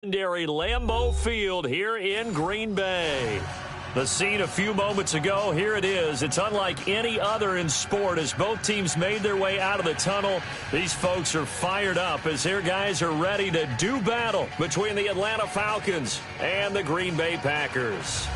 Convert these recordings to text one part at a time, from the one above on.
Legendary Lambeau Field here in Green Bay. The scene a few moments ago, here it is. It's unlike any other in sport as both teams made their way out of the tunnel. These folks are fired up as their guys are ready to do battle between the Atlanta Falcons and the Green Bay Packers.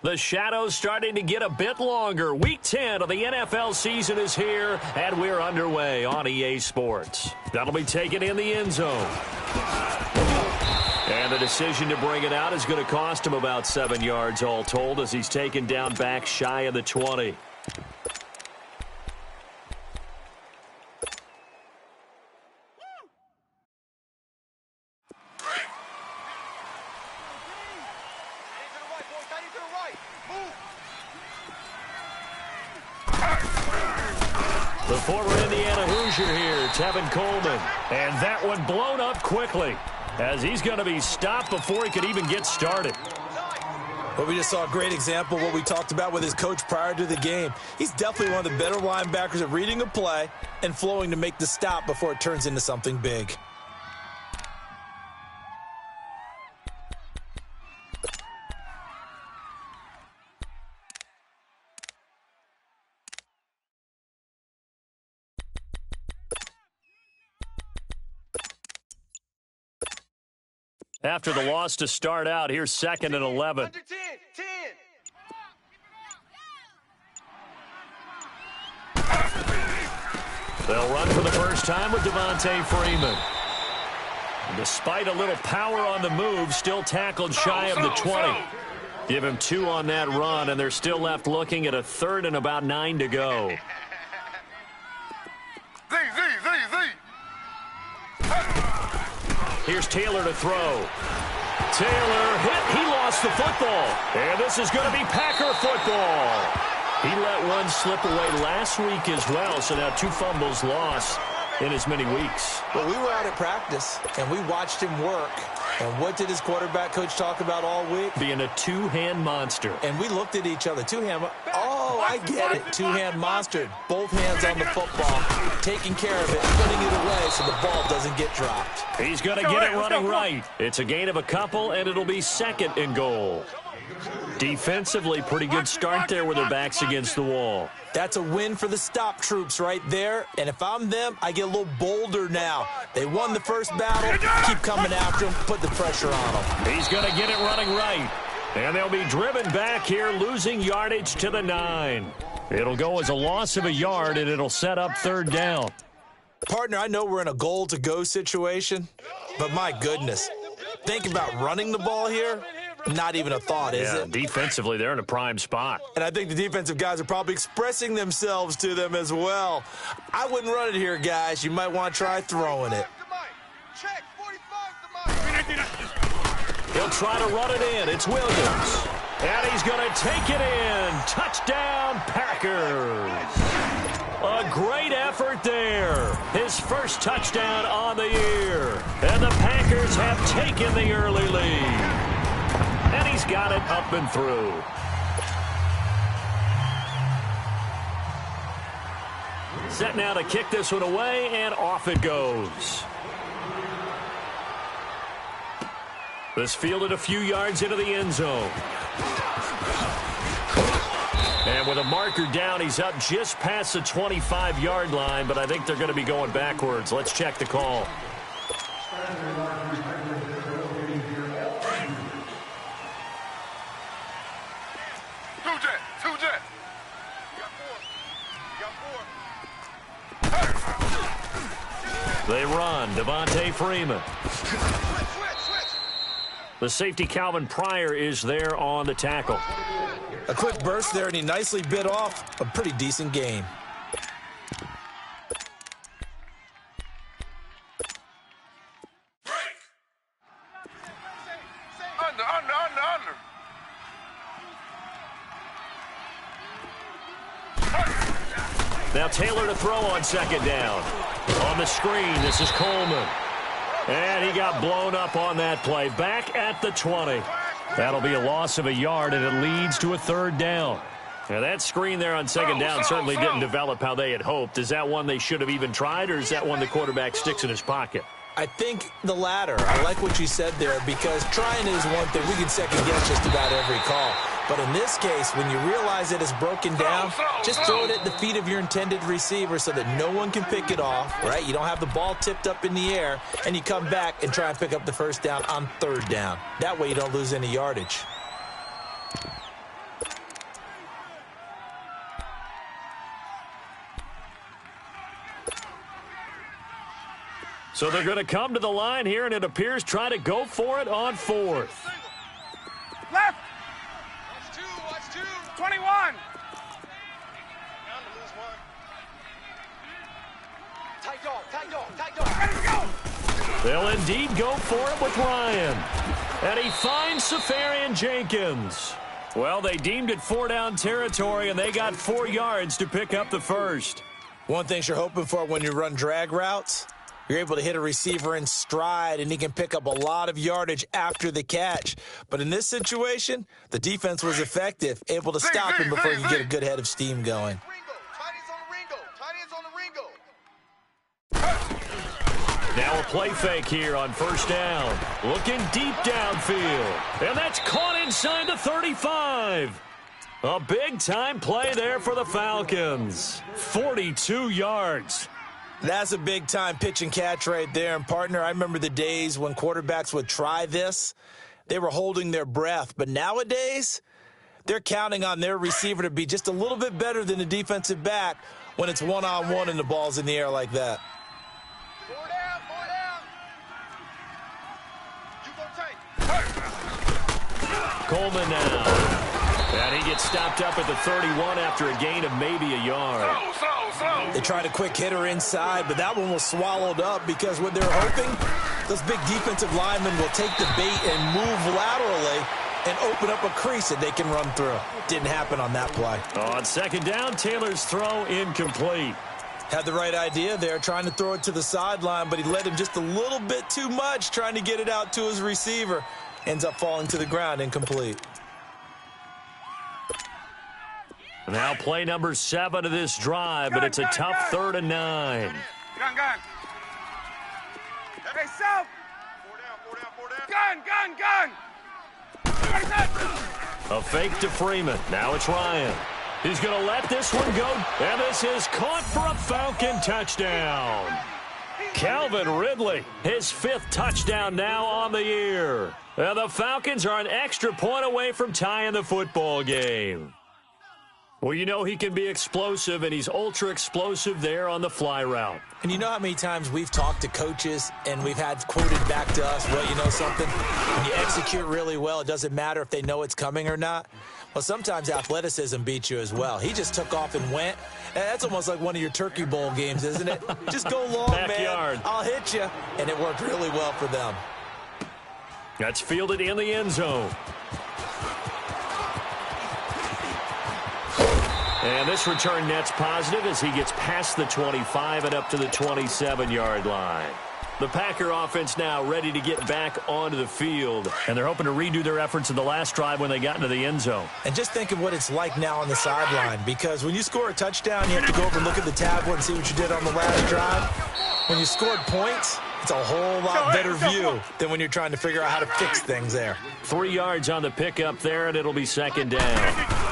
The shadow's starting to get a bit longer. Week 10 of the NFL season is here, and we're underway on EA Sports. That'll be taken in the end zone. And the decision to bring it out is going to cost him about 7 yards all told as he's taken down back shy of the 20. The former Indiana Hoosier here, Tevin Coleman. And that one blown up quickly as he's going to be stopped before he could even get started. Well, we just saw a great example of what we talked about with his coach prior to the game. He's definitely one of the better linebackers at reading a play and flowing to make the stop before it turns into something big. After the loss to start out, here's 2nd and 11. Under 10. They'll run for the first time with Devontae Freeman. And despite a little power on the move, still tackled shy of the 20. Give him 2 on that run, and they're still left looking at a 3rd and about 9 to go. Here's Taylor to throw. Taylor hit. He lost the football. And this is going to be Packer football. He let one slip away last week as well, so now 2 fumbles lost in as many weeks. Well, we were out at practice, and we watched him work. And what did his quarterback coach talk about all week? Being a two-hand monster. And we looked at each other. Oh, I get it. Two-hand monster. Both hands on the football, taking care of it, putting it away so the ball doesn't get dropped. He's going to get it running right. It's a gain of a couple, and it'll be 2nd and goal. Defensively, pretty good start there with their backs against the wall. That's a win for the stop troops right there. And if I'm them, I get a little bolder now. They won the first battle. Keep coming after them. Put the pressure on them. He's going to get it running right. And they'll be driven back here, losing yardage to the 9. It'll go as a loss of a yard, and it'll set up 3rd down. Partner, I know we're in a goal-to-go situation, but my goodness. Think about running the ball here. Not even a thought, is it? Defensively, they're in a prime spot. And I think the defensive guys are probably expressing themselves to them as well. I wouldn't run it here, guys. You might want to try throwing it. He'll try to run it in. It's Williams. And he's going to take it in. Touchdown, Packers. A great effort there. His first touchdown on the year. And the Packers have taken the early lead. And he's got it up and through. Set now to kick this one away, and off it goes. This fielded a few yards into the end zone. And with a marker down, he's up just past the 25-yard line, but I think they're going to be going backwards. Let's check the call. They run. Devontae Freeman. The safety, Calvin Pryor, is there on the tackle. A quick burst there, and he nicely bit off a pretty decent gain. Under. Now Taylor to throw on 2nd down. On the screen, this is Coleman. And he got blown up on that play. Back at the 20. That'll be a loss of a yard, and it leads to a third down. Now, that screen there on second down certainly didn't develop how they had hoped. Is that one they should have even tried, or is that one the quarterback sticks in his pocket? I think the latter. I like what you said there, because trying is one thing. We can second guess just about every call. But in this case, when you realize it is broken down, just throw it at the feet of your intended receiver so that no one can pick it off, right? You don't have the ball tipped up in the air, and you come back and try and pick up the first down on third down. That way you don't lose any yardage. So they're going to come to the line here, and it appears try to go for it on fourth. Left. Watch two. 21. Down to lose one. Tight dog. Ready to go. They'll indeed go for it with Ryan. And he finds Safarian Jenkins. Well, they deemed it 4-down territory, and they got 4 yards to pick up the first. One thing you're hoping for when you run drag routes, you're able to hit a receiver in stride, and he can pick up a lot of yardage after the catch. But in this situation, the defense was effective, able to stop him before you get a good head of steam going. Now a play fake here on first down. Looking deep downfield. And that's caught inside the 35. A big-time play there for the Falcons. 42 yards. That's a big-time pitch and catch right there. And, partner, I remember the days when quarterbacks would try this. They were holding their breath. But nowadays, they're counting on their receiver to be just a little bit better than the defensive back when it's one-on-one and the ball's in the air like that. Four down. You go tight. Coleman now. And he gets stopped up at the 31 after a gain of maybe a yard. They tried a quick hitter inside, but that one was swallowed up because what they're hoping, those big defensive linemen will take the bait and move laterally and open up a crease that they can run through. Didn't happen on that play. On second down, Taylor's throw incomplete. Had the right idea there, trying to throw it to the sideline, but he led him just a little bit too much trying to get it out to his receiver. Ends up falling to the ground, incomplete. Now play number 7 of this drive, but it's a tough 3rd and 9. Gun. Hey, South. Four down. Gun. A fake to Freeman. Now it's Ryan. He's going to let this one go, and this is caught for a Falcon touchdown. Calvin Ridley, his 5th touchdown now on the year. And the Falcons are an extra point away from tying the football game. Well, you know he can be explosive, and he's ultra-explosive there on the fly route. And you know how many times we've talked to coaches and we've had quoted back to us, well, you know something? When you execute really well, it doesn't matter if they know it's coming or not. Well, sometimes athleticism beats you as well. He just took off and went. And that's almost like one of your Turkey Bowl games, isn't it? Just go long, Backyard. man. I'll hit you. And it worked really well for them. That's fielded in the end zone. And this return net's positive as he gets past the 25 and up to the 27-yard line. The Packer offense now ready to get back onto the field. And they're hoping to redo their efforts in the last drive when they got into the end zone. And just think of what it's like now on the sideline. Because when you score a touchdown, you have to go over and look at the tablet and see what you did on the last drive. When you scored points, it's a whole lot better view than when you're trying to figure out how to fix things there. 3 yards on the pickup there, and it'll be second down.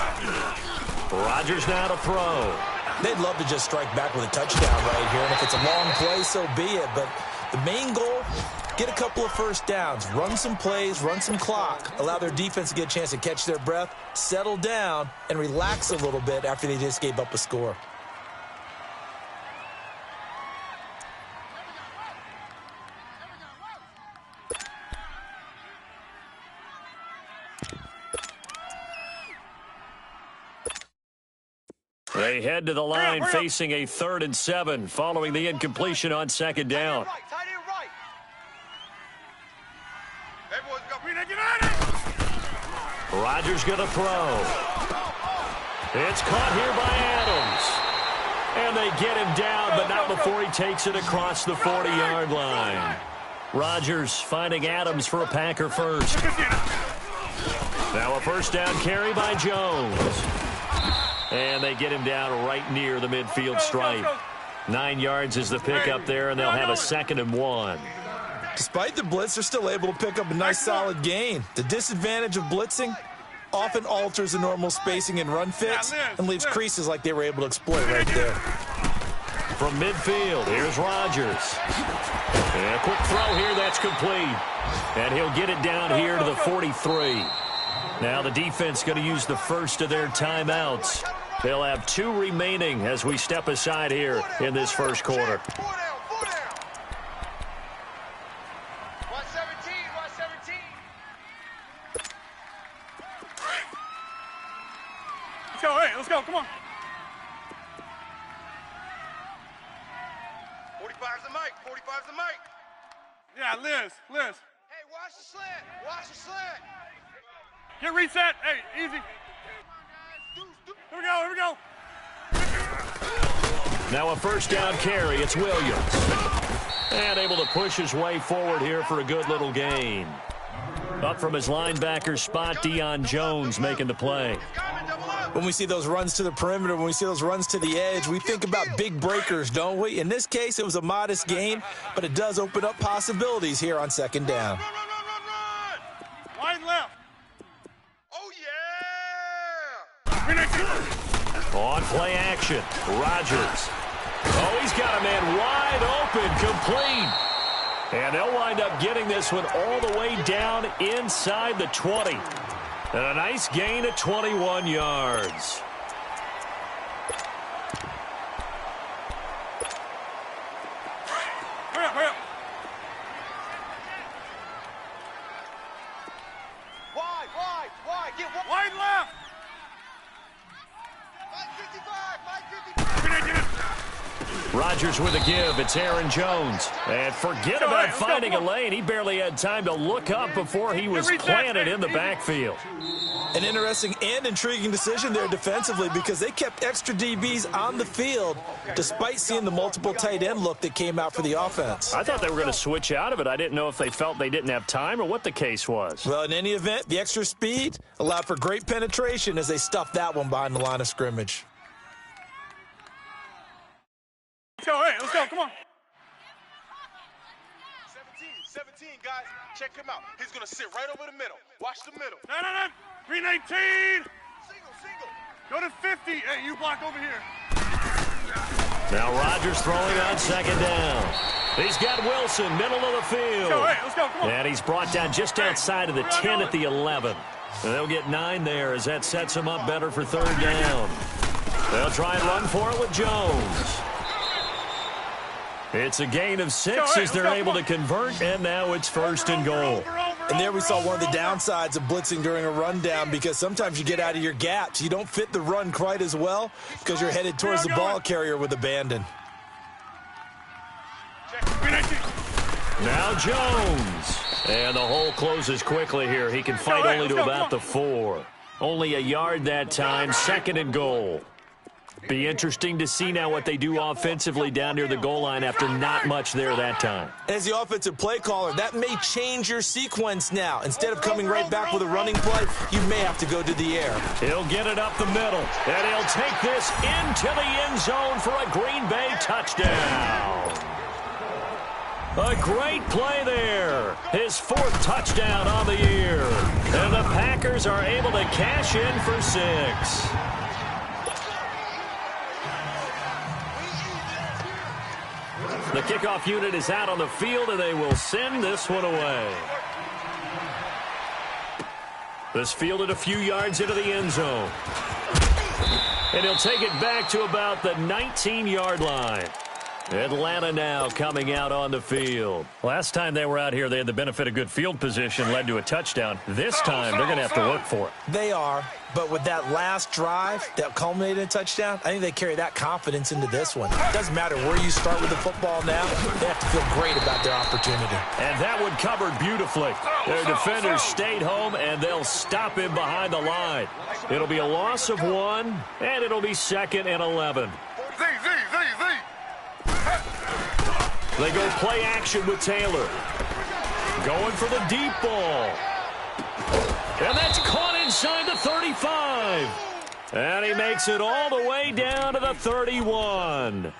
Rodgers now to throw. They'd love to just strike back with a touchdown right here, and if it's a long play, so be it. But the main goal, get a couple of first downs, run some plays, run some clock, allow their defense to get a chance to catch their breath, settle down, and relax a little bit after they just gave up a score. They head to the line facing a 3rd and 7 following the incompletion on second down. Rodgers going to throw. It's caught here by Adams. And they get him down, but not before he takes it across the 40-yard line. Rodgers finding Adams for a Packer first. Now a first down carry by Jones. And they get him down right near the midfield stripe. 9 yards is the pickup there, and they'll have a 2nd and 1. Despite the blitz, they're still able to pick up a nice solid gain. The disadvantage of blitzing often alters the normal spacing and run fits and leaves creases like they were able to exploit right there. From midfield, here's Rodgers. And a quick throw here, that's complete. And he'll get it down here to the 43. Now the defense going to use the first of their timeouts. They'll have 2 remaining as we step aside here in this first quarter. Let's go, come on. 45's the mic, 45's the mic. Yeah, Liz. Hey, watch the slant, watch the slant. Get reset. Hey, easy. Here we go. Now a first down carry. It's Williams. And able to push his way forward here for a good little gain. Up from his linebacker spot, Deion Jones making the play. When we see those runs to the perimeter, when we see those runs to the edge, we think about big breakers, don't we? In this case, it was a modest gain, but it does open up possibilities here on 2nd down. Run. Wide left. Oh, yeah. On play action, Rodgers. Oh, he's got a man wide open, complete. And they'll wind up getting this one all the way down inside the 20. And a nice gain of 21 yards. Hurry up. Wide. Get wide. Wide left. Mike 55. Rodgers with a give. It's Aaron Jones. And forget about finding a lane. He barely had time to look up before he was planted in the backfield. An interesting and intriguing decision there defensively because they kept extra DBs on the field despite seeing the multiple tight end look that came out for the offense. I thought they were going to switch out of it. I didn't know if they felt they didn't have time or what the case was. Well, in any event, the extra speed allowed for great penetration as they stuffed that one behind the line of scrimmage. Let's go, come on. 17, guys. Check him out. He's going to sit right over the middle. Watch the middle. No. 319. Single. Go to 50. Hey, you block over here. Now Rodgers throwing on 2nd down. He's got Wilson, middle of the field. Let's go, come on. And he's brought down just outside of the 10 at the 11. And they'll get 9 there as that sets him up better for 3rd down. They'll try and run for it with Jones. It's a gain of 6 as they're able to convert, and now it's 1st and goal. And there we saw one of the downsides of blitzing during a rundown because sometimes you get out of your gaps. You don't fit the run quite as well because you're headed towards the ball carrier with abandon. Now Jones. And the hole closes quickly here. He can fight only to about the 4. Only a yard that time, 2nd and goal. Be interesting to see now what they do offensively down near the goal line after not much there that time. As the offensive play caller, that may change your sequence now. Instead of coming right back with a running play, you may have to go to the air. He'll get it up the middle, and he'll take this into the end zone for a Green Bay touchdown. A great play there. His 4th touchdown on the year. And the Packers are able to cash in for 6. The kickoff unit is out on the field, and they will send this one away. This fielded a few yards into the end zone. And he'll take it back to about the 19-yard line. Atlanta now coming out on the field. Last time they were out here, they had the benefit of good field position, led to a touchdown. This time, they're going to have to work for it. They are, but with that last drive that culminated in a touchdown, I think they carry that confidence into this one. It doesn't matter where you start with the football now. They have to feel great about their opportunity. And that one covered beautifully. Their defenders stayed home, and they'll stop him behind the line. It'll be a loss of 1, and it'll be 2nd and 11. Z. They go play action with Taylor. Going for the deep ball. And that's caught inside the 35. And he makes it all the way down to the 31.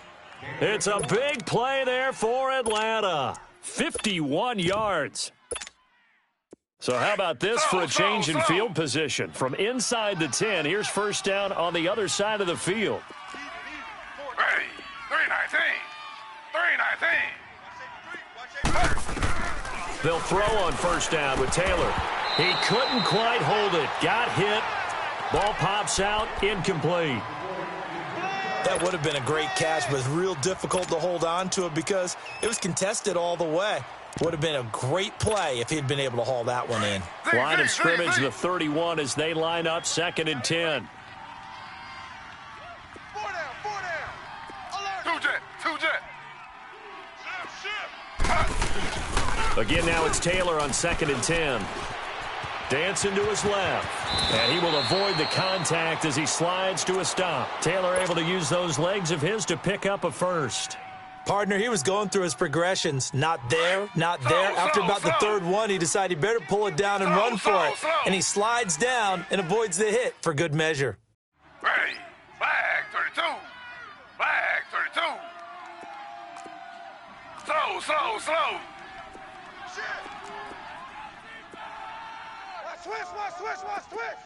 It's a big play there for Atlanta. 51 yards. So how about this for a change in field position? From inside the 10, here's first down on the other side of the field. Ready. 319. 319. They'll throw on first down with Taylor. He couldn't quite hold it. Got hit. Ball pops out. Incomplete. That would have been a great catch, but it's real difficult to hold on to it because it was contested all the way. Would have been a great play if he'd been able to haul that one in. Line of scrimmage, the 31 as they line up 2nd and 10. 4 down. Alert. Two jet. Shift. Again, now it's Taylor on 2nd and 10. Dancing to his left. And he will avoid the contact as he slides to a stop. Taylor able to use those legs of his to pick up a first. Partner, he was going through his progressions. Not there, not there. After about the third one, he decided he better pull it down and run for it. And he slides down and avoids the hit for good measure. Ready. Flag 32. Flag 32. Slow. Watch switch.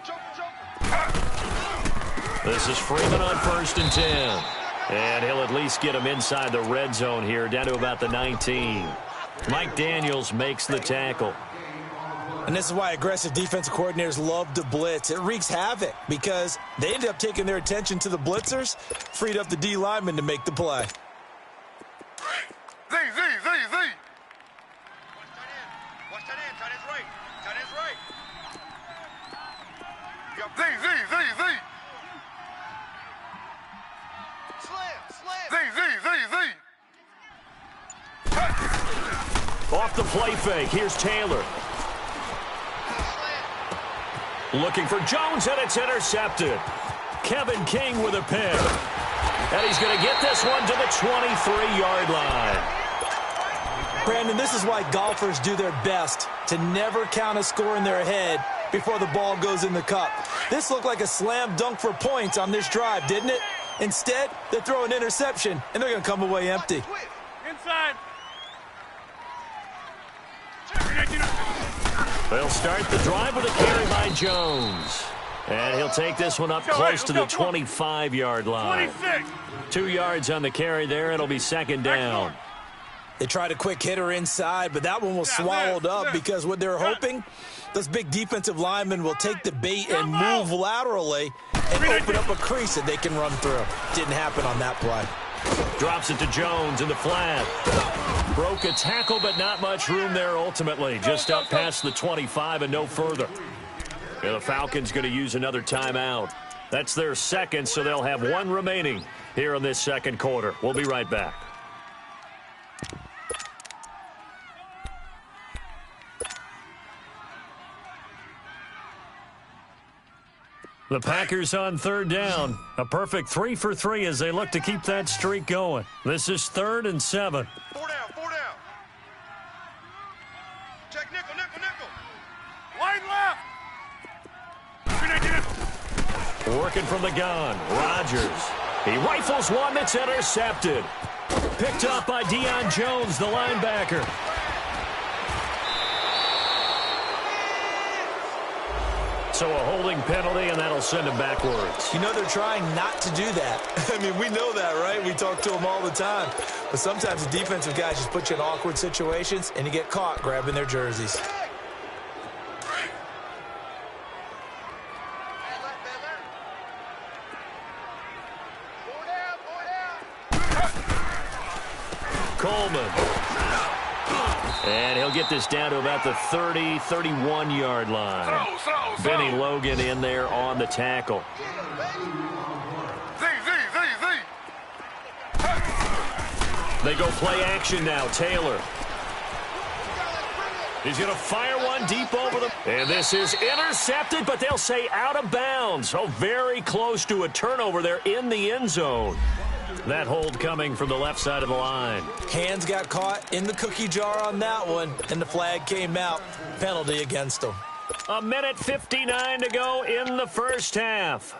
Jump. This is Freeman on 1st and 10. And he'll at least get him inside the red zone here, down to about the 19. Mike Daniels makes the tackle. And this is why aggressive defensive coordinators love to blitz. It wreaks havoc because they ended up taking their attention to the blitzers, freed up the D lineman to make the play. Z. Watch that end. Tight end's right. Z. Slam. Off the play fake, here's Taylor. Looking for Jones, and it's intercepted. Kevin King with a pick. And he's going to get this one to the 23-yard line. Brandon, this is why golfers do their best to never count a score in their head before the ball goes in the cup. This looked like a slam dunk for points on this drive, didn't it? Instead, they throw an interception, and they're going to come away empty. Inside. They'll start the drive with a carry by Jones. And he'll take this one up close to the 25-yard line. 26. 2 yards on the carry there. It'll be 2nd down. They tried a quick hitter inside, but that one was swallowed up because what they're hoping, those big defensive linemen will take the bait and move laterally and open up a crease that they can run through. Didn't happen on that play. Drops it to Jones in the flat. Broke a tackle, but not much room there ultimately. Just up past the 25 and no further. Yeah, the Falcons going to use another timeout. That's their second, so they'll have one remaining here in this second quarter. We'll be right back. The Packers on 3rd down. A perfect 3 for 3 as they look to keep that streak going. This is 3rd and 7. 4 down. Check nickel. Wide left. Working from the gun. Rodgers. He rifles one that's intercepted. Picked up by Deion Jones, the linebacker. So a holding penalty, and that'll send him backwards. You know they're trying not to do that. I mean, we know that, right? We talk to them all the time. But sometimes the defensive guys just put you in awkward situations, and you get caught grabbing their jerseys. Coleman. And he'll get this down to about the 30, 31-yard line. Benny Logan in there on the tackle. They go play action now. Taylor. He's going to fire one deep over them. And this is intercepted, but they'll say out of bounds. Oh, very close to a turnover there in the end zone. That hold coming from the left side of the line. Hands got caught in the cookie jar on that one, and the flag came out. Penalty against them. 1:59 to go in the first half.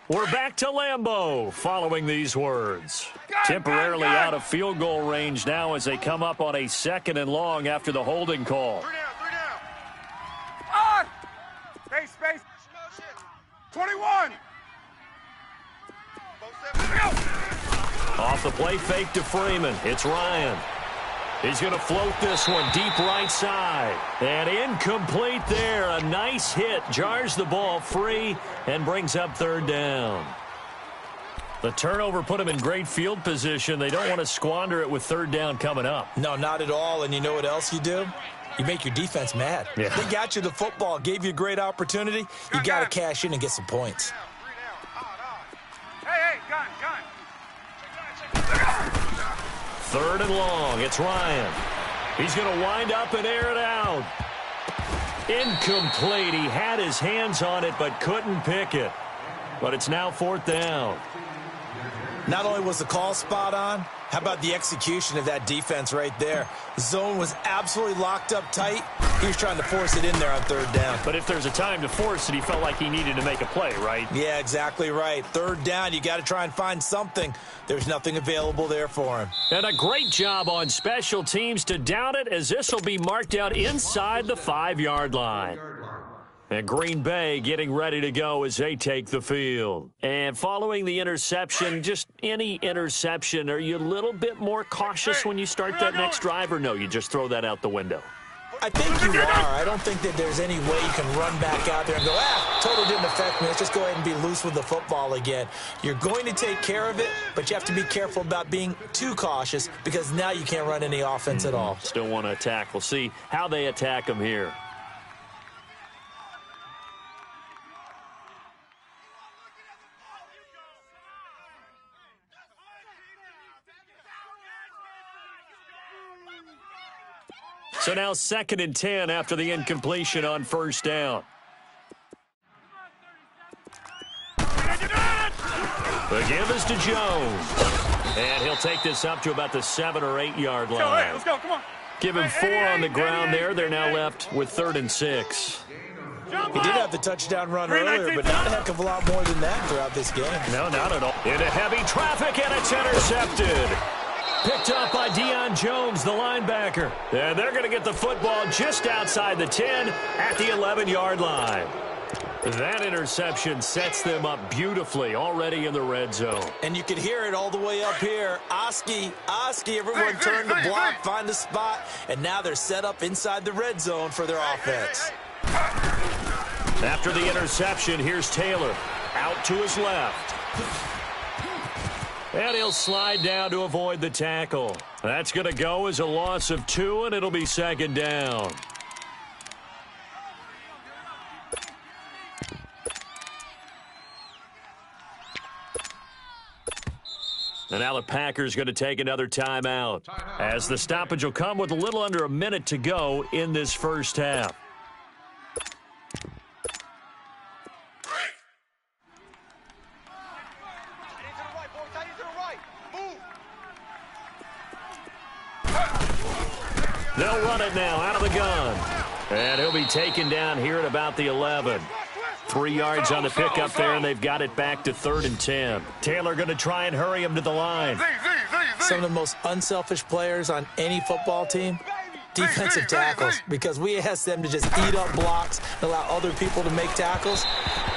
We're back to Lambeau following these words. Temporarily out of field goal range now as they come up on a 2nd and long after the holding call. 3 down. On! Space. 21! Off the play fake to Freeman. It's Ryan. He's going to float this one deep right side. And incomplete there. A nice hit. Jars the ball free and brings up 3rd down. The turnover put him in great field position. They don't want to squander it with 3rd down coming up. No, not at all. And you know what else you do? You make your defense mad. Yeah. They got you the football, gave you a great opportunity. You got to cash in and get some points. Hey, gun. 3rd and long. It's Ryan. He's going to wind up and air it out. Incomplete. He had his hands on it but couldn't pick it. But it's now 4th down. Not only was the call spot on, how about the execution of that defense right there? Zone was absolutely locked up tight. He was trying to force it in there on 3rd down. But if there's a time to force it, he felt like he needed to make a play, right? Yeah, exactly right. 3rd down, you got to try and find something. There's nothing available there for him. And a great job on special teams to down it, as this will be marked out inside the 5-yard line. And Green Bay getting ready to go as they take the field. And following the interception, just any interception, are you a little bit more cautious when you start that next drive, or no, you just throw that out the window? I think you are. I don't think that there's any way you can run back out there and go, totally didn't affect me. Let's just go ahead and be loose with the football again. You're going to take care of it, but you have to be careful about being too cautious because now you can't run any offense at all. Still want to attack. We'll see how they attack them here. So now 2nd and 10 after the incompletion on 1st down. The give is to Jones. And he'll take this up to about the 7 or 8 yard line. Let's go, come on. Give him 4 on the ground there. They're now left with 3rd and 6. He did have the touchdown run earlier, but not a heck of a lot more than that throughout this game. No, not at all. Into heavy traffic, and it's intercepted. Picked up by Deion Jones, the linebacker. And they're going to get the football just outside the 10 at the 11-yard line. That interception sets them up beautifully already in the red zone. And you can hear it all the way up here. Oski, everyone turned to block, find a spot, and now they're set up inside the red zone for their offense. After the interception, here's Taylor out to his left. And he'll slide down to avoid the tackle. That's going to go as a loss of 2, and it'll be 2nd down. And now the Packers going to take another timeout, as the stoppage will come with a little under a minute to go in this first half. They'll run it now out of the gun. And he'll be taken down here at about the 11. 3 yards on the pickup there, and they've got it back to 3rd and 10. Taylor going to try and hurry him to the line. Some of the most unselfish players on any football team, defensive tackles, because we ask them to just eat up blocks and allow other people to make tackles.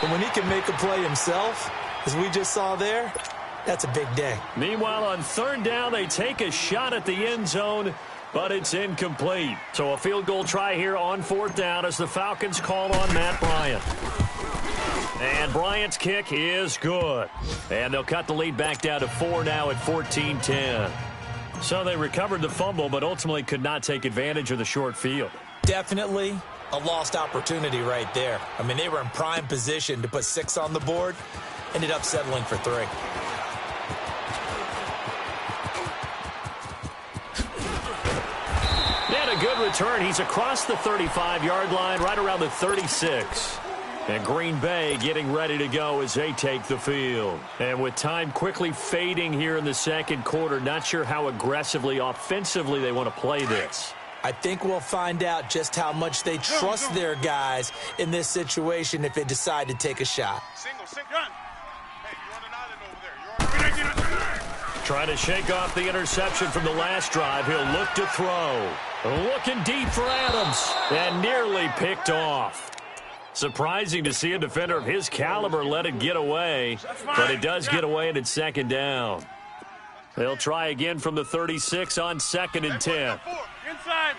But when he can make a play himself, as we just saw there, that's a big day. Meanwhile, on 3rd down, they take a shot at the end zone, but it's incomplete. So a field goal try here on 4th down as the Falcons call on Matt Bryant. And Bryant's kick is good. And they'll cut the lead back down to 4 now at 14-10. So they recovered the fumble, but ultimately could not take advantage of the short field. Definitely a lost opportunity right there. I mean, they were in prime position to put 6 on the board, ended up settling for 3. And a good return. He's across the 35-yard line, right around the 36. And Green Bay getting ready to go as they take the field. And with time quickly fading here in the second quarter, not sure how aggressively, offensively they want to play this. I think we'll find out just how much they trust their guys in this situation if they decide to take a shot. Single. Hey, you're on an island over there. Trying to shake off the interception from the last drive. He'll look to throw. Looking deep for Adams. And nearly picked off. Surprising to see a defender of his caliber let it get away. But it does get away, and it's second down. They'll try again from the 36 on 2nd and 10. Inside.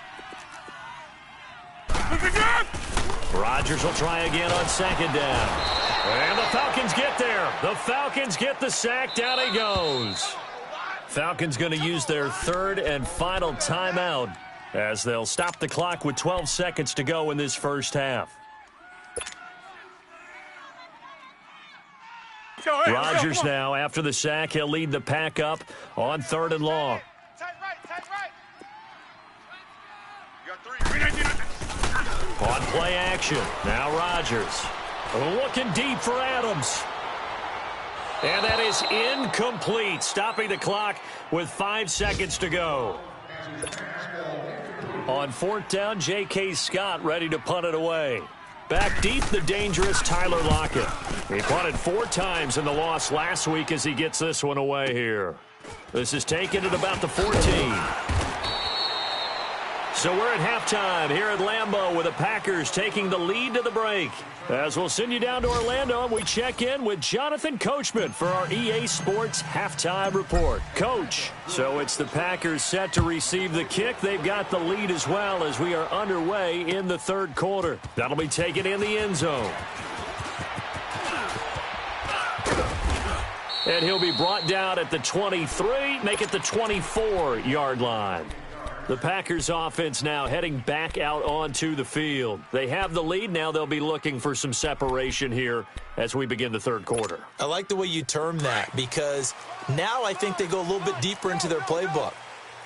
Rodgers will try again on 2nd down. And the Falcons get there. The Falcons get the sack. Down he goes. Falcons going to use their 3rd and final timeout as they'll stop the clock with 12 seconds to go in this first half. Rodgers now, after the sack, he'll lead the pack up on 3rd and long. Tight right. You got 3. On play action, now Rodgers. Looking deep for Adams. And that is incomplete, stopping the clock with 5 seconds to go. On 4th down, J.K. Scott ready to punt it away. Back deep, the dangerous Tyler Lockett. He punted 4 times in the loss last week as he gets this one away here. This is taken at about the 14. So we're at halftime here at Lambeau with the Packers taking the lead to the break. As we'll send you down to Orlando, and we check in with Jonathan Coachman for our EA Sports Halftime Report. Coach, so it's the Packers set to receive the kick. They've got the lead as well as we are underway in the 3rd quarter. That'll be taken in the end zone. And he'll be brought down at the 23, make it the 24-yard line. The Packers offense now heading back out onto the field. They have the lead. Now they'll be looking for some separation here as we begin the 3rd quarter. I like the way you term that because now I think they go a little bit deeper into their playbook.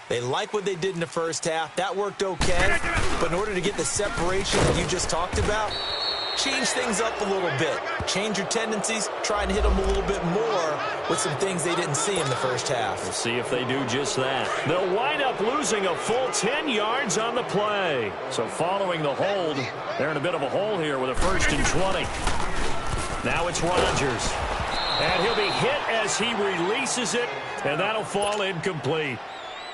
They like what they did in the first half. That worked okay. But in order to get the separation that you just talked about, change things up a little bit. Change your tendencies. Try and hit them a little bit more with some things they didn't see in the first half. We'll see if they do just that. They'll wind up losing a full 10 yards on the play. So following the hold, they're in a bit of a hole here with a 1st and 20. Now it's Rodgers. And he'll be hit as he releases it, and that'll fall incomplete.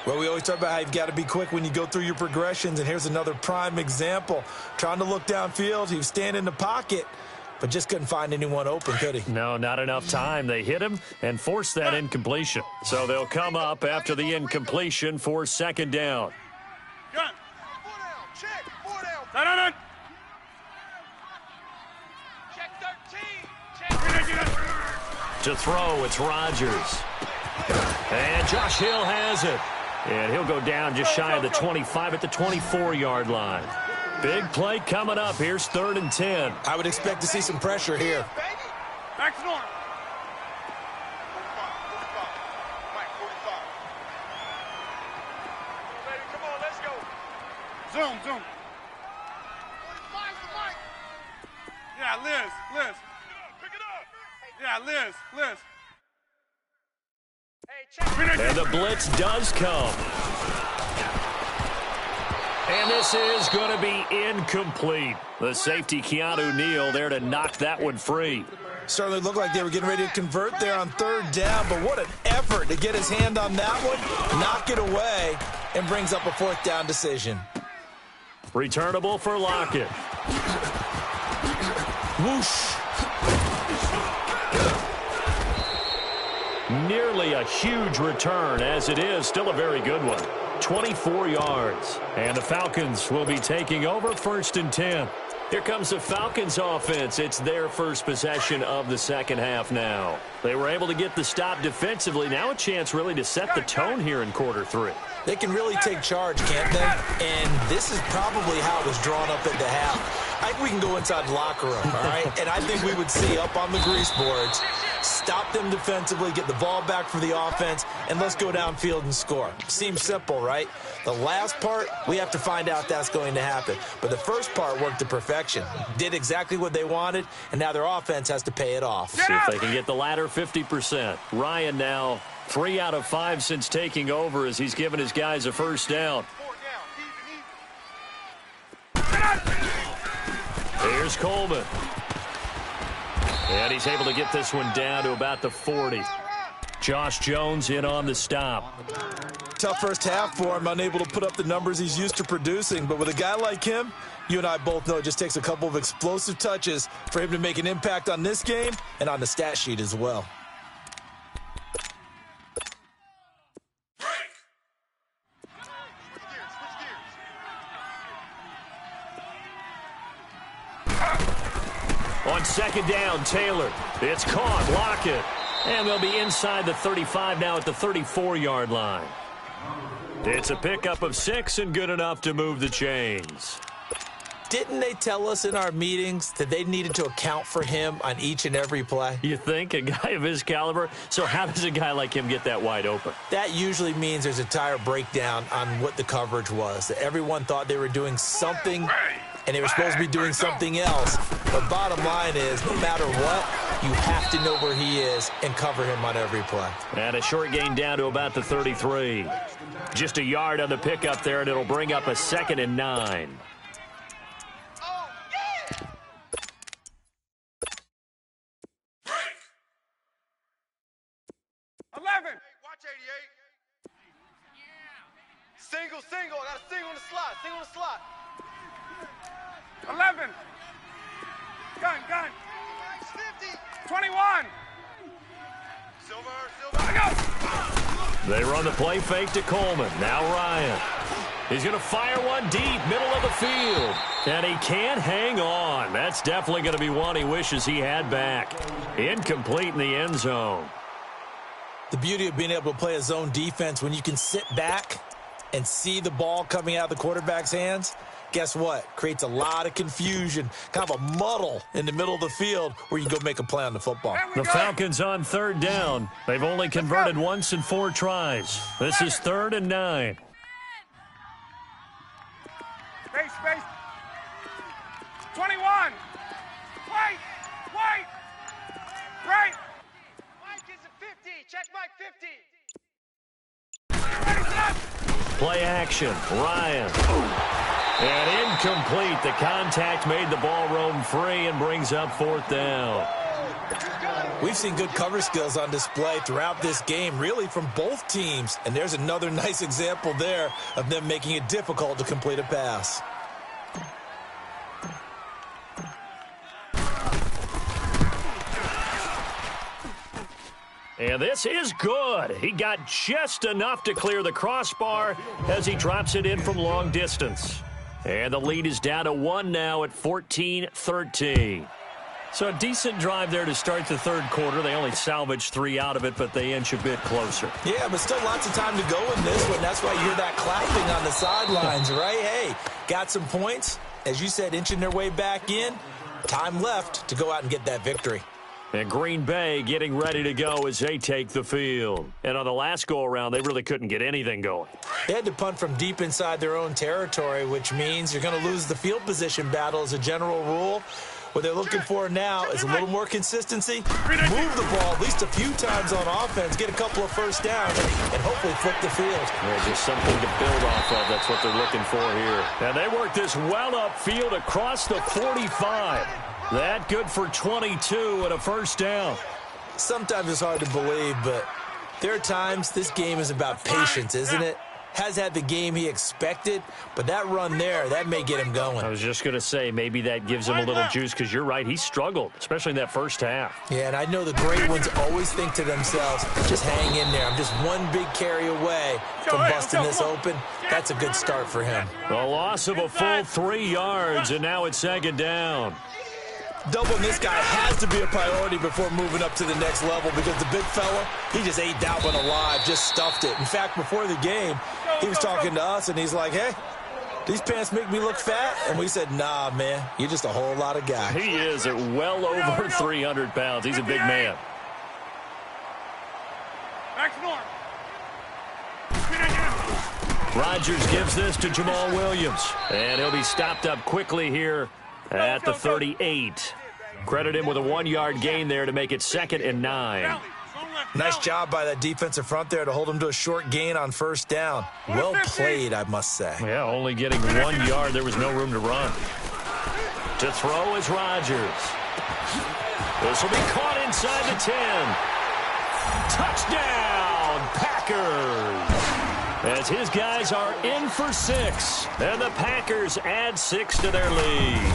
Well, we always talk about how you've got to be quick when you go through your progressions, and here's another prime example. Trying to look downfield, he was standing in the pocket, but just couldn't find anyone open, could he? No, not enough time. They hit him and forced that incompletion. So they'll come up after the incompletion for 2nd down. Gun. 4 down. Check. 4 down. Down. Check 13. To throw, it's Rodgers. And Josh Hill has it. And he'll go down just shy of the 25 at the 24-yard line. Big play coming up. Here's 3rd and 10. I would expect to see some pressure here. Back to norm. 45. Mike, 45. Baby, come on, let's go. Zoom. 45 the Mike. Yeah, Liz. Pick it up. Yeah, Liz. Hey, check. And the blitz does come. And this is going to be incomplete. The safety, Keanu Neal, there to knock that one free. Certainly looked like they were getting ready to convert there on 3rd down, but what an effort to get his hand on that one, knock it away, and brings up a 4th down decision. Returnable for Lockett. Whoosh. Nearly a huge return, as it is still a very good one. 24 yards. And the Falcons will be taking over 1st and 10. Here comes the Falcons offense. It's their first possession of the second half now. They were able to get the stop defensively. Now a chance really to set the tone here in quarter 3. They can really take charge, can't they? And this is probably how it was drawn up at the half. I think we can go inside the locker room, all right? And I think we would see up on the grease boards, stop stop them defensively, get the ball back for the offense, and let's go downfield and score. Seems simple, right? The last part, we have to find out that's going to happen. But the first part worked to perfection. Did exactly what they wanted, and now their offense has to pay it off. See if they can get the latter 50%. Ryan now 3 out of 5 since taking over as he's given his guys a first down. Here's Coleman. And he's able to get this one down to about the 40. Josh Jones in on the stop. Tough first half for him, unable to put up the numbers he's used to producing. But with a guy like him, you and I both know it just takes a couple of explosive touches for him to make an impact on this game and on the stat sheet as well. On second down, Taylor. It's caught. Lockett. And they'll be inside the 35 now at the 34-yard line. It's a pickup of 6 and good enough to move the chains. Didn't they tell us in our meetings that they needed to account for him on each and every play? You think? A guy of his caliber? So how does a guy like him get that wide open? That usually means there's a tire breakdown on what the coverage was. That everyone thought they were doing something and they were supposed to be doing something else. But bottom line is, no matter what, you have to know where he is and cover him on every play. And a short gain down to about the 33. Just a yard on the pickup there, and it'll bring up a 2nd and 9. Watch 88. Single. I got a single on the slot. Single on the slot. 11. Gun. 21. Silver. They run the play fake to Coleman. Now Ryan. He's going to fire one deep, middle of the field. And he can't hang on. That's definitely going to be one he wishes he had back. Incomplete in the end zone. The beauty of being able to play a zone defense when you can sit back and see the ball coming out of the quarterback's hands, guess what? Creates a lot of confusion, kind of a muddle in the middle of the field where you go make a play on the football. The Falcons on 3rd down. They've only converted once in 4 tries. This is 3rd and 9. Space. 21. Wait. Right. Mike is a 50. Check Mike 50. Play action. Ryan. And incomplete. The contact made the ball roam free and brings up 4th down. We've seen good cover skills on display throughout this game, really from both teams. And there's another nice example there of them making it difficult to complete a pass. And this is good. He got just enough to clear the crossbar as he drops it in from long distance. And the lead is down to 1 now at 14-13. So a decent drive there to start the 3rd quarter. They only salvaged 3 out of it, but they inch a bit closer. Yeah, but still lots of time to go in this one. That's why you hear that clapping on the sidelines, right? Hey, got some points. As you said, inching their way back in. Time left to go out and get that victory. And Green Bay getting ready to go as they take the field. And on the last go-around, they really couldn't get anything going. They had to punt from deep inside their own territory, which means you're going to lose the field position battle as a general rule. What they're looking for now is a little more consistency, move the ball at least a few times on offense, get a couple of first downs, and hopefully flip the field. Yeah, just something to build off of. That's what they're looking for here. And they work this well upfield across the 45. That good for 22 and a first down. Sometimes it's hard to believe, but there are times this game is about patience, isn't it? Has had the game he expected, but that run there, that may get him going. I was just going to say, maybe that gives him a little juice, because you're right, he struggled, especially in that first half. Yeah, and I know the great ones always think to themselves, just hang in there. I'm just one big carry away from busting this open. That's a good start for him. A loss of a full 3 yards, and now it's 2nd down. Doubling this guy has to be a priority before moving up to the next level, because the big fella, he just ate that one alive, just stuffed it. In fact, before the game, he was talking to us, and he's like, hey, these pants make me look fat? And we said, nah, man, you're just a whole lot of guy. He is at well over 300 pounds. He's a big man. Rodgers gives this to Jamal Williams. And he'll be stopped up quickly here at the 38. Credit him with a 1-yard gain there to make it 2nd and 9. Nice job by that defensive front there to hold him to a short gain on first down. Well played, I must say. Yeah, only getting 1 yard. There was no room to run. To throw is Rodgers. This will be caught inside the 10. Touchdown, Packers. As his guys are in for 6. And the Packers add 6 to their lead.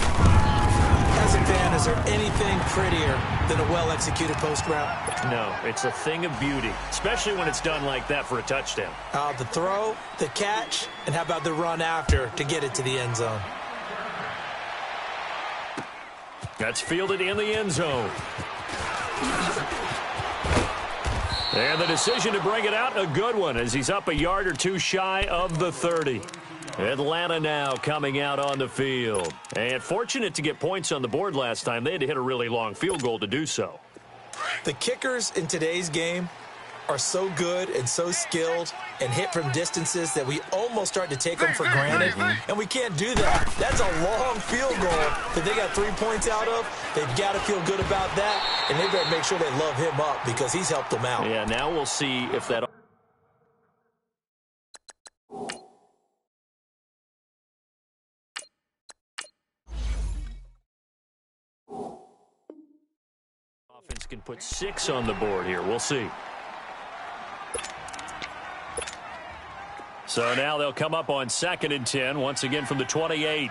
As a fan, is there anything prettier than a well-executed post route? No, it's a thing of beauty, especially when it's done like that for a touchdown. The throw, the catch, and how about the run after to get it to the end zone? That's fielded in the end zone. And the decision to bring it out, a good one, as he's up a yard or two shy of the 30. Atlanta now coming out on the field. And fortunate to get points on the board last time. They had to hit a really long field goal to do so. The kickers in today's game are so good and so skilled and hit from distances that we almost start to take them for granted. And we can't do that. That's a long field goal that they got 3 points out of. They've got to feel good about that. And they better make sure they love him up because he's helped them out. Yeah, now we'll see if that... offense can put 6 on the board here. We'll see. So now they'll come up on 2nd and 10, once again from the 28.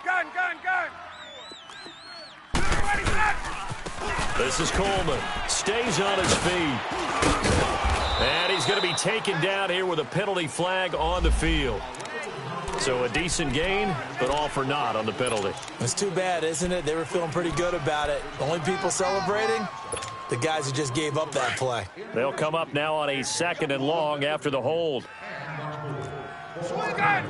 Gun. This is Coleman. Stays on his feet. And he's going to be taken down here with a penalty flag on the field. So a decent gain, but all for naught on the penalty. It's too bad, isn't it? They were feeling pretty good about it. Only people celebrating, the guys who just gave up that play. They'll come up now on a 2nd and long after the hold. Gun.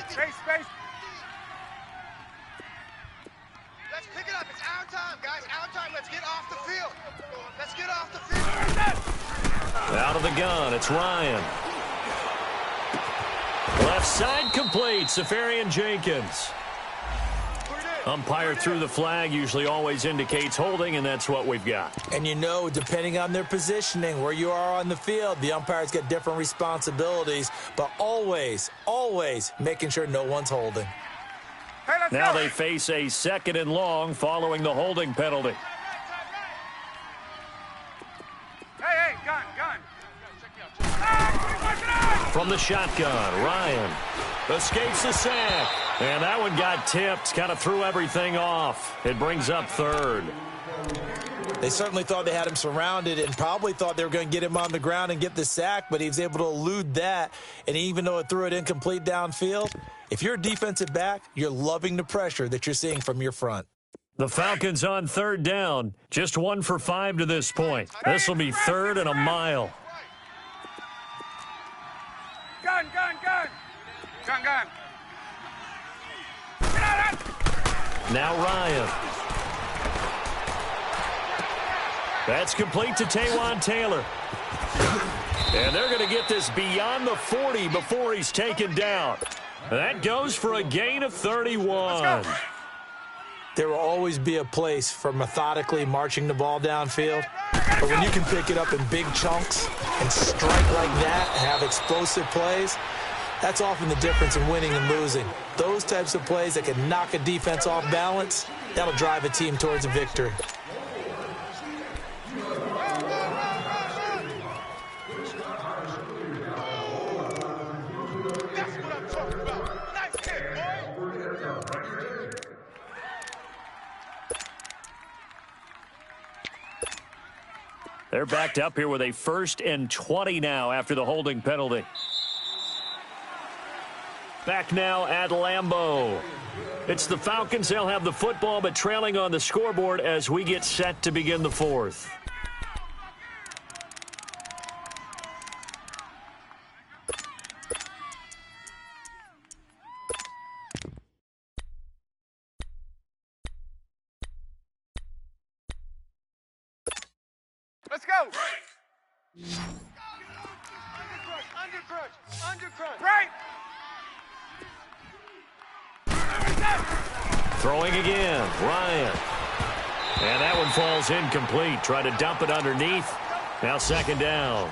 Space. Let's pick it up. It's our time, guys. Our time. Let's get off the field. Let's get off the field. Out of the gun, it's Ryan. Left side complete, Safarian Jenkins. Umpire threw the flag, usually always indicates holding, and that's what we've got. And you know, depending on their positioning, where you are on the field, the umpire's got different responsibilities, but always making sure no one's holding. Hey, let's Now go. they face a 2nd and long following the holding penalty. Hey, gun. From the shotgun, Ryan escapes the sack. And that one got tipped, kind of threw everything off. It brings up 3rd. They certainly thought they had him surrounded and probably thought they were going to get him on the ground and get the sack, but he was able to elude that. And even though it threw it incomplete downfield, if you're a defensive back, you're loving the pressure that you're seeing from your front. The Falcons on 3rd down. Just 1 for 5 to this point. This will be 3rd and a mile. Gun. Now Ryan. That's complete to Taywan Taylor. And they're going to get this beyond the 40 before he's taken down. That goes for a gain of 31. There will always be a place for methodically marching the ball downfield. But when you can pick it up in big chunks and strike like that and have explosive plays, that's often the difference in winning and losing. Those types of plays that can knock a defense off balance, that'll drive a team towards a victory. That's what I'm talking about. Nice hit, boy. They're backed up here with a 1st and 20 now after the holding penalty. Back now at Lambeau. It's the Falcons. They'll have the football, but trailing on the scoreboard as we get set to begin the 4th. Let's go. Under crunch. Right. Throwing again, Ryan. And that one falls incomplete. Try to dump it underneath. Now second down.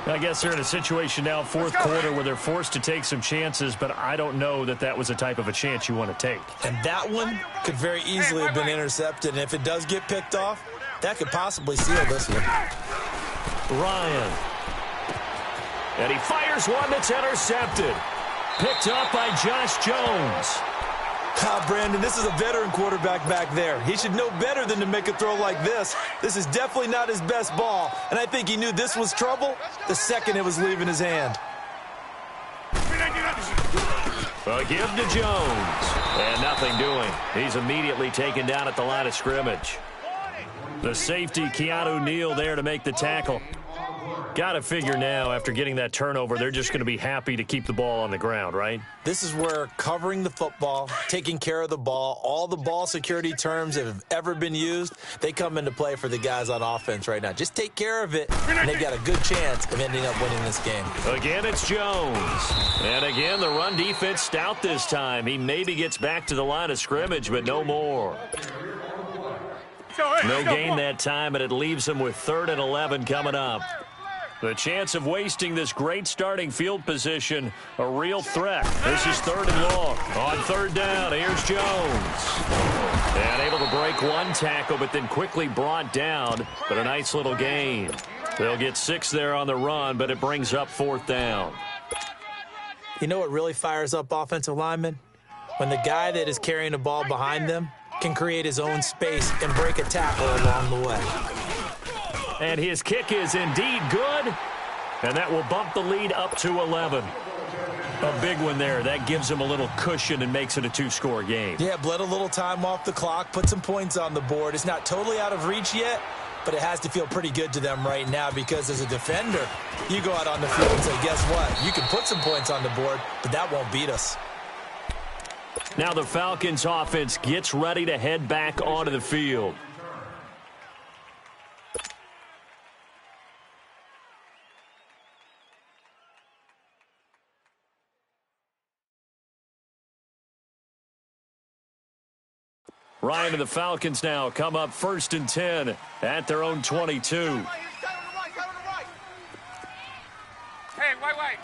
I guess they're in a situation now, fourth quarter, where they're forced to take some chances, but I don't know that that was the type of a chance you want to take. And that one could very easily have been intercepted, and if it does get picked off, that could possibly seal this one. Ryan. And he fires one that's intercepted. Picked up by Josh Jones. Brandon, this is a veteran quarterback back there. He should know better than to make a throw like this. This is definitely not his best ball, and I think he knew this was trouble the second it was leaving his hand. A give to Jones. And nothing doing. He's immediately taken down at the line of scrimmage. The safety, Keanu Neal, there to make the tackle. Got to figure now, after getting that turnover, they're just going to be happy to keep the ball on the ground, right? This is where covering the football, taking care of the ball, all the ball security terms that have ever been used, they come into play for the guys on offense right now. Just take care of it, and they've got a good chance of ending up winning this game. Again, it's Jones. And again, the run defense stout this time. He maybe gets back to the line of scrimmage, but no more. No gain that time, and it leaves him with 3rd and 11 coming up. The chance of wasting this great starting field position, a real threat. This is 3rd and long. On 3rd down, here's Jones. And able to break one tackle, but then quickly brought down. But a nice little gain. They'll get 6 there on the run, but it brings up 4th down. You know what really fires up offensive linemen? When the guy that is carrying the ball behind them can create his own space and break a tackle along the way. And his kick is indeed good. And that will bump the lead up to 11. A big one there. That gives him a little cushion and makes it a 2-score game. Yeah, bled a little time off the clock, put some points on the board. It's not totally out of reach yet, but it has to feel pretty good to them right now because as a defender, you go out on the field and say, guess what? You can put some points on the board, but that won't beat us. Now the Falcons offense gets ready to head back onto the field. Ryan and the Falcons now come up 1st and 10 at their own 22. Hey, wait.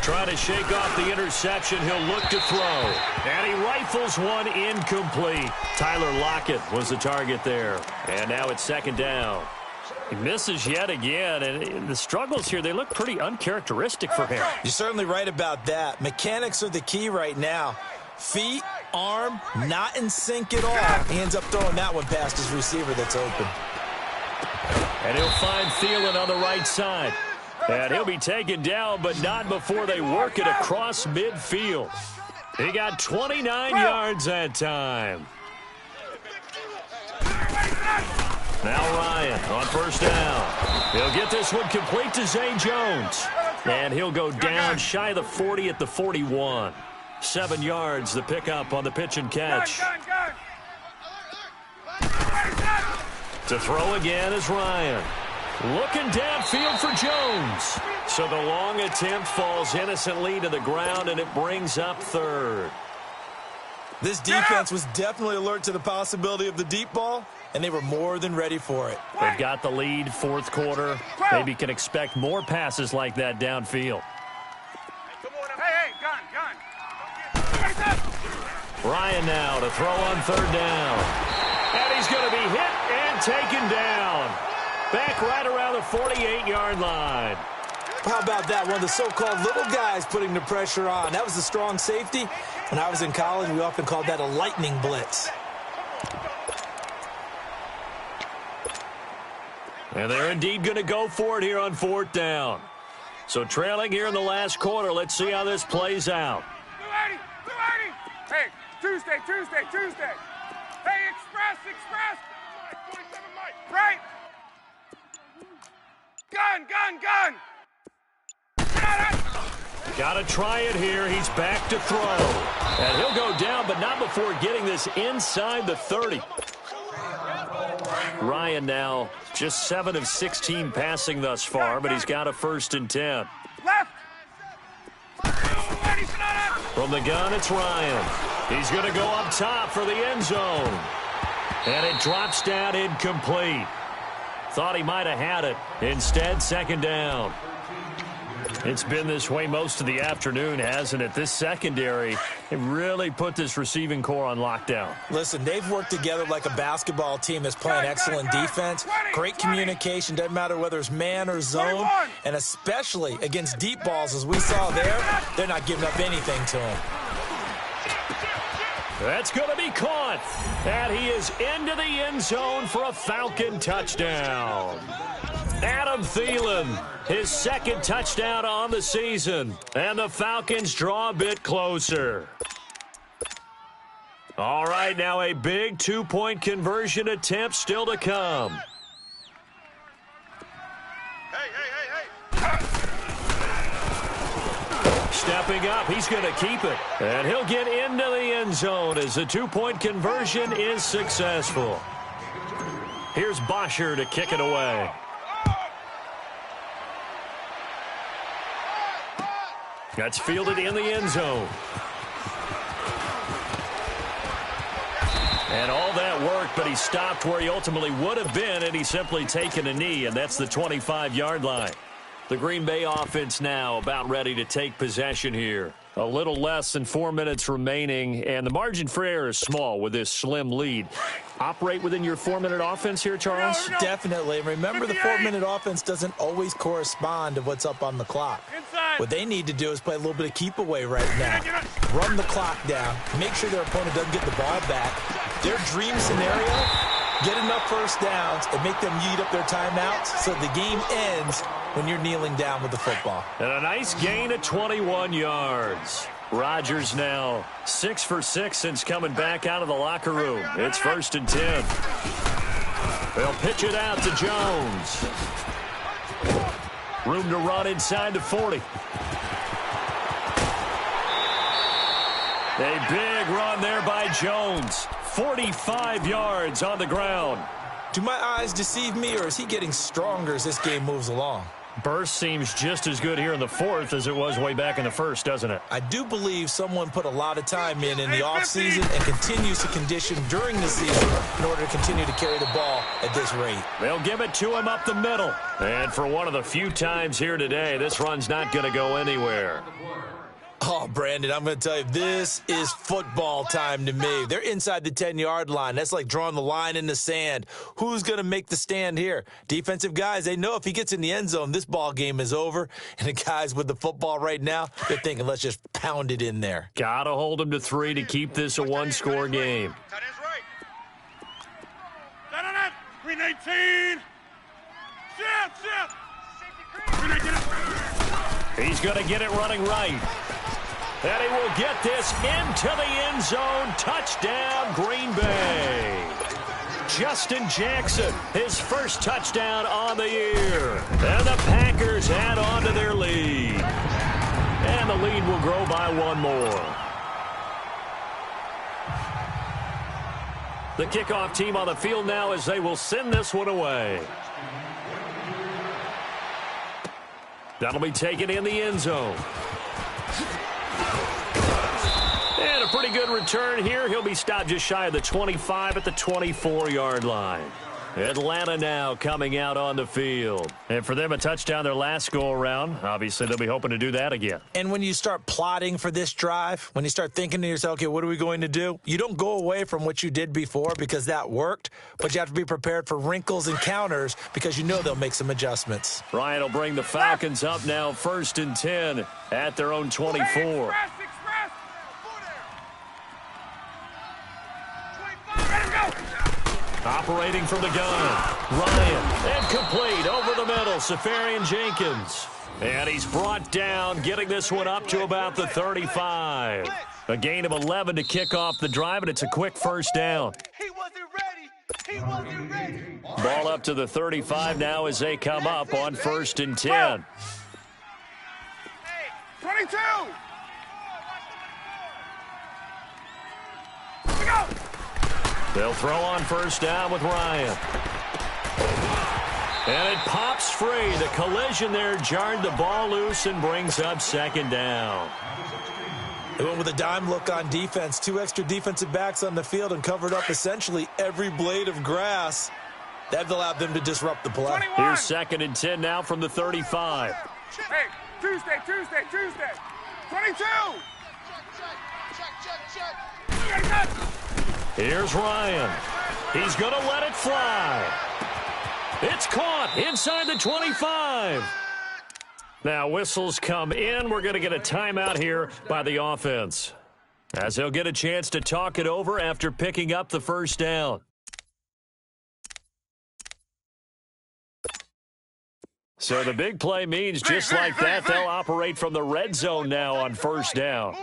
Trying to shake off the interception. He'll look to throw. And he rifles one incomplete. Tyler Lockett was the target there. And now it's 2nd down. He misses yet again. And the struggles here, they look pretty uncharacteristic for him. You're certainly right about that. Mechanics are the key right now. Feet, arm, not in sync at all. He ends up throwing that one past his receiver that's open. And he'll find Thielen on the right side. And he'll be taken down, but not before they work it across midfield. He got 29 yards that time. Now Ryan on 1st down. He'll get this one complete to Zay Jones. And he'll go down shy of the 40 at the 41. 7 yards, the pickup on the pitch and catch. To throw again is Ryan. Looking downfield for Jones. So the long attempt falls innocently to the ground, and it brings up 3rd. This defense was definitely alert to the possibility of the deep ball, and they were more than ready for it. They've got the lead, 4th quarter. Maybe can expect more passes like that downfield. Hey, gun. Ryan now to throw on 3rd down. And he's going to be hit and taken down. Back right around the 48-yard line. How about that? One of the so-called little guys putting the pressure on. That was a strong safety. When I was in college, we often called that a lightning blitz. And they're indeed going to go for it here on 4th down. So trailing here in the last quarter. Let's see how this plays out. 280. Hey, Tuesday. Hey, express. 47 Mike. Right. Gun. Got to try it here. He's back to throw. And he'll go down, but not before getting this inside the 30. Ryan now just 7 of 16 passing thus far, but he's got a 1st and 10. Left. From the gun, it's Ryan. He's going to go up top for the end zone. And it drops down incomplete. Thought he might have had it. Instead, 2nd down. It's been this way most of the afternoon, hasn't it? This secondary, it really put this receiving core on lockdown. Listen, they've worked together like a basketball team that's playing excellent defense. Great communication, doesn't matter whether it's man or zone. And especially against deep balls, as we saw there, they're not giving up anything to him. That's going to be caught. And he is into the end zone for a Falcon touchdown. Adam Thielen, his 2nd touchdown on the season. And the Falcons draw a bit closer. All right, now a big 2-point conversion attempt still to come. Hey. Stepping up, he's going to keep it. And he'll get into the end zone as the 2-point conversion is successful. Here's Bosher to kick it away. That's fielded in the end zone. And all that worked, but he stopped where he ultimately would have been, and he's simply taken a knee, and that's the 25-yard line. The Green Bay offense now about ready to take possession here. A little less than 4 minutes remaining, and the margin for error is small with this slim lead. Operate within your 4-minute offense here, Charles? Definitely. Remember, the 4-minute offense doesn't always correspond to what's up on the clock. What they need to do is play a little bit of keep away right now. Run the clock down. Make sure their opponent doesn't get the ball back. Their dream scenario, get enough first downs and make them eat up their timeouts so the game ends when you're kneeling down with the football. And a nice gain of 21 yards. Rodgers now 6 for 6 since coming back out of the locker room. It's 1st and 10. They'll pitch it out to Jones. Room to run inside the 40. A big run there by Jones. 45 yards on the ground. Do my eyes deceive me, or is he getting stronger as this game moves along? Burst seems just as good here in the 4th as it was way back in the 1st, doesn't it? I do believe someone put a lot of time in the offseason and continues to condition during the season in order to continue to carry the ball at this rate. They'll give it to him up the middle. And for one of the few times here today, this run's not going to go anywhere. Oh, Brandon, I'm going to tell you, this is football time to me. They're inside the 10-yard line. That's like drawing the line in the sand. Who's going to make the stand here? Defensive guys, they know if he gets in the end zone, this ball game is over. And the guys with the football right now, they're thinking, let's just pound it in there. Got to hold them to 3 to keep this a one-score game. Tight end's right. Down on that. Green 18. Shift. Green 18. He's going to get it running right. And he will get this into the end zone. Touchdown, Green Bay. Justin Jackson, his 1st touchdown on the year. And the Packers add on to their lead. And the lead will grow by 1 more. The kickoff team on the field now as they will send this one away. That'll be taken in the end zone. And a pretty good return here. He'll be stopped just shy of the 25 at the 24-yard line. Atlanta now coming out on the field. And for them, a touchdown their last go-around. Obviously, they'll be hoping to do that again. And when you start plotting for this drive, when you start thinking to yourself, okay, what are we going to do? You don't go away from what you did before because that worked, but you have to be prepared for wrinkles and counters because you know they'll make some adjustments. Ryan will bring the Falcons up now 1st and 10 at their own 24. Operating from the gun, Ryan, and complete over the middle, Safarian Jenkins. And he's brought down, getting this one up to about the 35. A gain of 11 to kick off the drive, and it's a quick 1st down. He wasn't ready. Ball up to the 35 now as they come up on 1st and 10. 22. Here we go. They'll throw on first down with Ryan. And it pops free. The collision there jarred the ball loose and brings up second down. They went with a dime look on defense. 2 extra defensive backs on the field and covered up essentially every blade of grass. That allowed them to disrupt the play. 21. Here's 2nd and 10 now from the 35. Hey, Tuesday. 22. Here's Ryan. He's going to let it fly. It's caught inside the 25. Now whistles come in. We're going to get a timeout here by the offense, as they'll get a chance to talk it over after picking up the first down. So the big play means just like that, they'll operate from the red zone now on first down.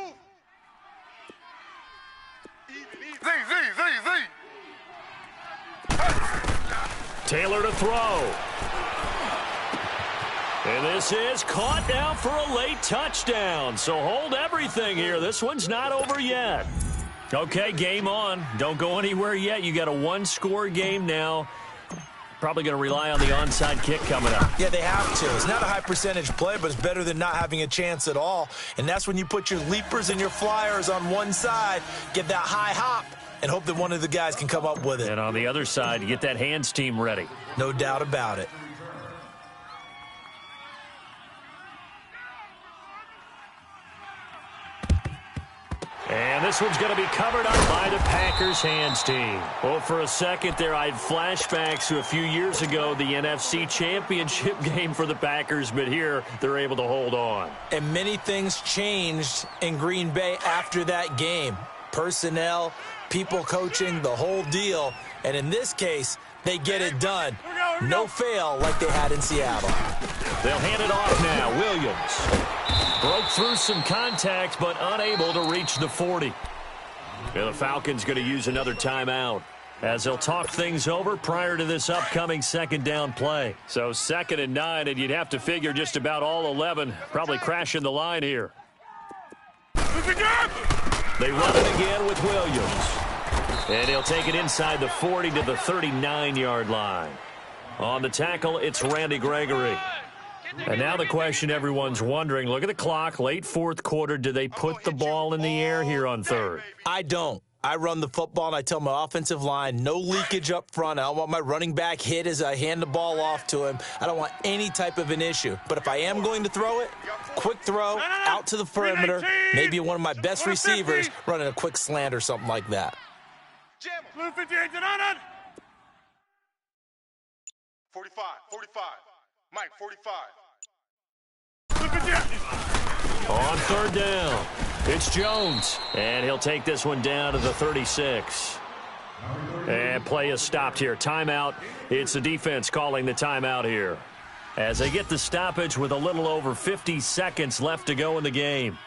Taylor to throw. And this is caught now for a late touchdown. So hold everything here. This one's not over yet. Okay, game on. Don't go anywhere yet. You got a 1-score game now. Probably going to rely on the onside kick coming up. Yeah, they have to. It's not a high percentage play, but it's better than not having a chance at all. And that's when you put your leapers and your flyers on one side, get that high hop, and hope that one of the guys can come up with it. And on the other side, you get that hands team ready. No doubt about it. And this one's going to be covered up by the Packers hands team. Well, for a second there, I had flashbacks to a few years ago, the NFC Championship game for the Packers, but here they're able to hold on. And many things changed in Green Bay after that game. Personnel, people coaching, the whole deal. And in this case, they get it done. No fail like they had in Seattle. They'll hand it off now. Williams broke through some contact, but unable to reach the 40. And the Falcons going to use another timeout, as they'll talk things over prior to this upcoming second down play. So 2nd and 9, and you'd have to figure just about all 11 probably crashing the line here. They run it again with Williams. And he'll take it inside the 40 to the 39-yard line. On the tackle, it's Randy Gregory. And now the question everyone's wondering, look at the clock, late fourth quarter, do they put the ball in the air here on third? I don't. I run the football, and I tell my offensive line, no leakage up front. I don't want my running back hit as I hand the ball off to him. I don't want any type of an issue. But if I am going to throw it, quick throw, out to the perimeter, maybe one of my best receivers running a quick slant or something like that. 45. Mike, 45. On third down, it's Jones, and he'll take this one down to the 36. And play is stopped here. Timeout. It's the defense calling the timeout here, as they get the stoppage with a little over 50 seconds left to go in the game.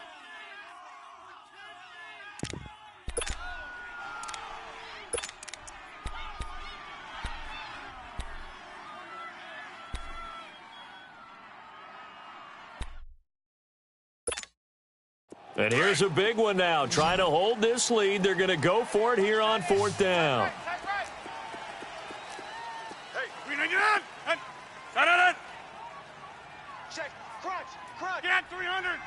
And here's a big one now. Trying to hold this lead. They're going to go for it here on fourth down. Check. Crunch. Scan 300.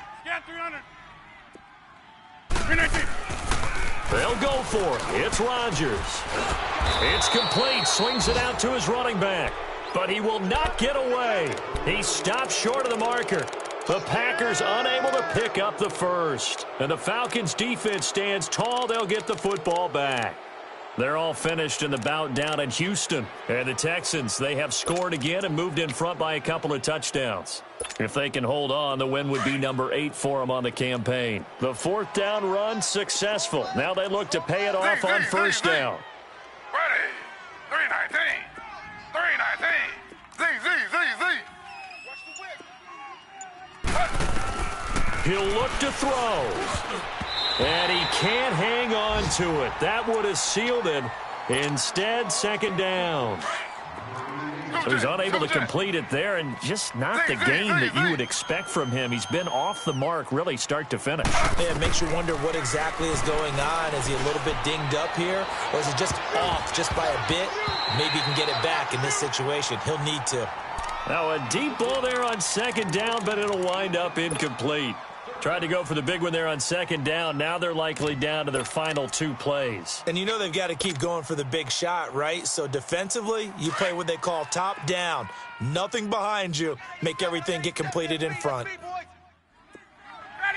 They'll go for it. It's Rodgers. It's complete. Swings it out to his running back. But he will not get away. He stops short of the marker. The Packers unable to pick up the first. And the Falcons defense stands tall. They'll get the football back. They're all finished in the bout down in Houston. And the Texans, they have scored again and moved in front by a couple of touchdowns. If they can hold on, the win would be number 8 for them on the campaign. The fourth down run successful. Now they look to pay it off on first down. Ready. 319. He'll look to throw. And he can't hang on to it. That would have sealed it. Instead, second down. So he's unable to complete it there, and just not the game that you would expect from him. He's been off the mark really start to finish. Yeah, it makes you wonder what exactly is going on. Is he a little bit dinged up here, or is it just off just by a bit? Maybe he can get it back in this situation. He'll need to. Now a deep ball there on second down, but it'll wind up incomplete. Tried to go for the big one there on second down. Now they're likely down to their final 2 plays. And you know they've got to keep going for the big shot, right? So defensively, you play what they call top down. Nothing behind you. Make everything get completed in front. Ready,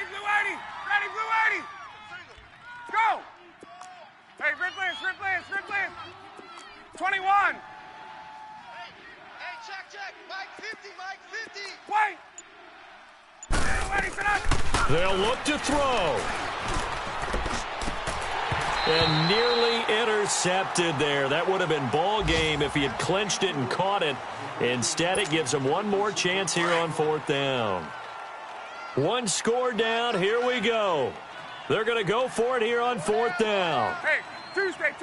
Blue 80! Ready, Blue 80! Go! Hey, Red Lance! 21! Hey, check. Mike 50, Mike 50. Wait! Blue 80, sit up! They'll look to throw. And nearly intercepted there. That would have been ball game if he had clinched it and caught it. Instead, it gives him one more chance here on 4th down. 1 score down. Here we go. They're going to go for it here on 4th down. Hey, Tuesday!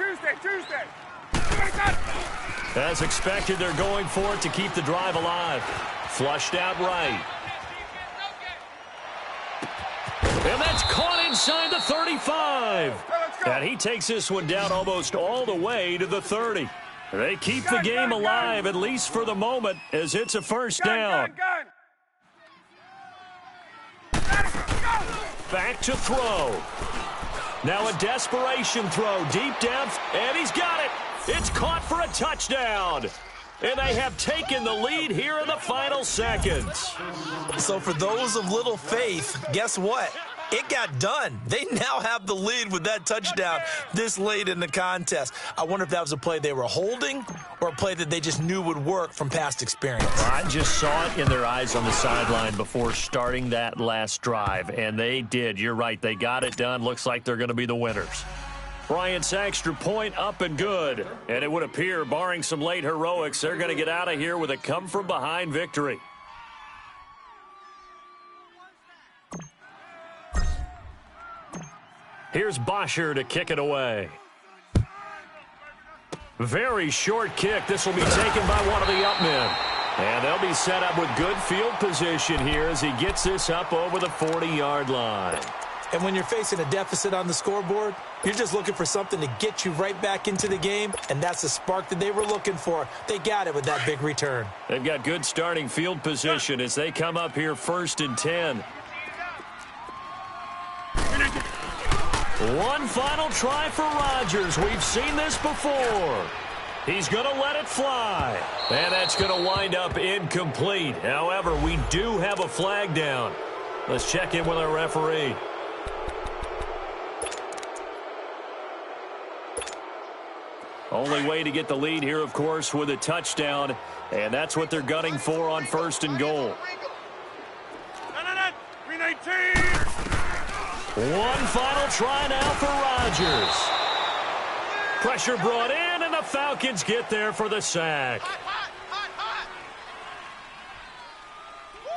As expected, they're going for it to keep the drive alive. Flushed out right. And that's caught inside the 35. And he takes this one down almost all the way to the 30. They keep the game alive, at least for the moment, as it's a first down. Back to throw. Now a desperation throw deep down, and he's got it. It's caught for a touchdown. And they have taken the lead here in the final seconds. So for those of little faith, guess what? It got done. They now have the lead with that touchdown this late in the contest. I wonder if that was a play they were holding or a play that they just knew would work from past experience. I just saw it in their eyes on the sideline before starting that last drive, and they did. You're right. They got it done. Looks like they're going to be the winners. Bryant's extra point up and good. And it would appear, barring some late heroics, they're going to get out of here with a come-from-behind victory. Here's Bosher to kick it away. Very short kick. This will be taken by one of the up men. And they'll be set up with good field position here as he gets this up over the 40-yard line. And when you're facing a deficit on the scoreboard, you're just looking for something to get you right back into the game, and that's the spark that they were looking for. They got it with that big return. They've got good starting field position as they come up here 1st and 10. One final try for Rodgers. We've seen this before. He's going to let it fly. And that's going to wind up incomplete. However, we do have a flag down. Let's check in with our referee. Only way to get the lead here, of course, with a touchdown. And that's what they're gunning for on 1st and goal. 319! One final try now for Rodgers. Pressure brought in, and the Falcons get there for the sack. Hot. Woo,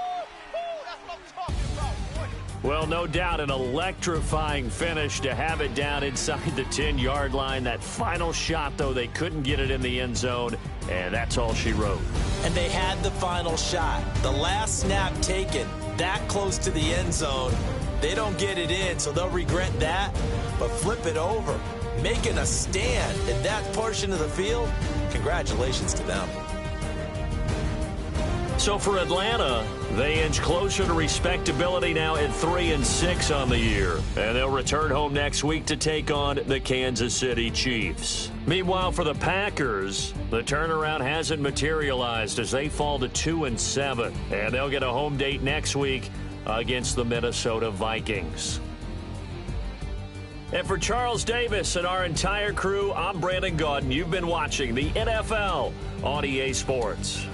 that's what I'm talking about, boy. Well, no doubt an electrifying finish to have it down inside the 10-yard line. That final shot, though, they couldn't get it in the end zone, and that's all she wrote. And they had the final shot. The last snap taken that close to the end zone. They don't get it in, so they'll regret that. But flip it over, making a stand in that portion of the field, congratulations to them. So for Atlanta, they inch closer to respectability now at 3-6 on the year. And they'll return home next week to take on the Kansas City Chiefs. Meanwhile, for the Packers, the turnaround hasn't materialized as they fall to 2-7. And they'll get a home date next week against the Minnesota Vikings. And for Charles Davis and our entire crew, I'm Brandon Gaudin. You've been watching the NFL on EA Sports.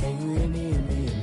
Can you hear me?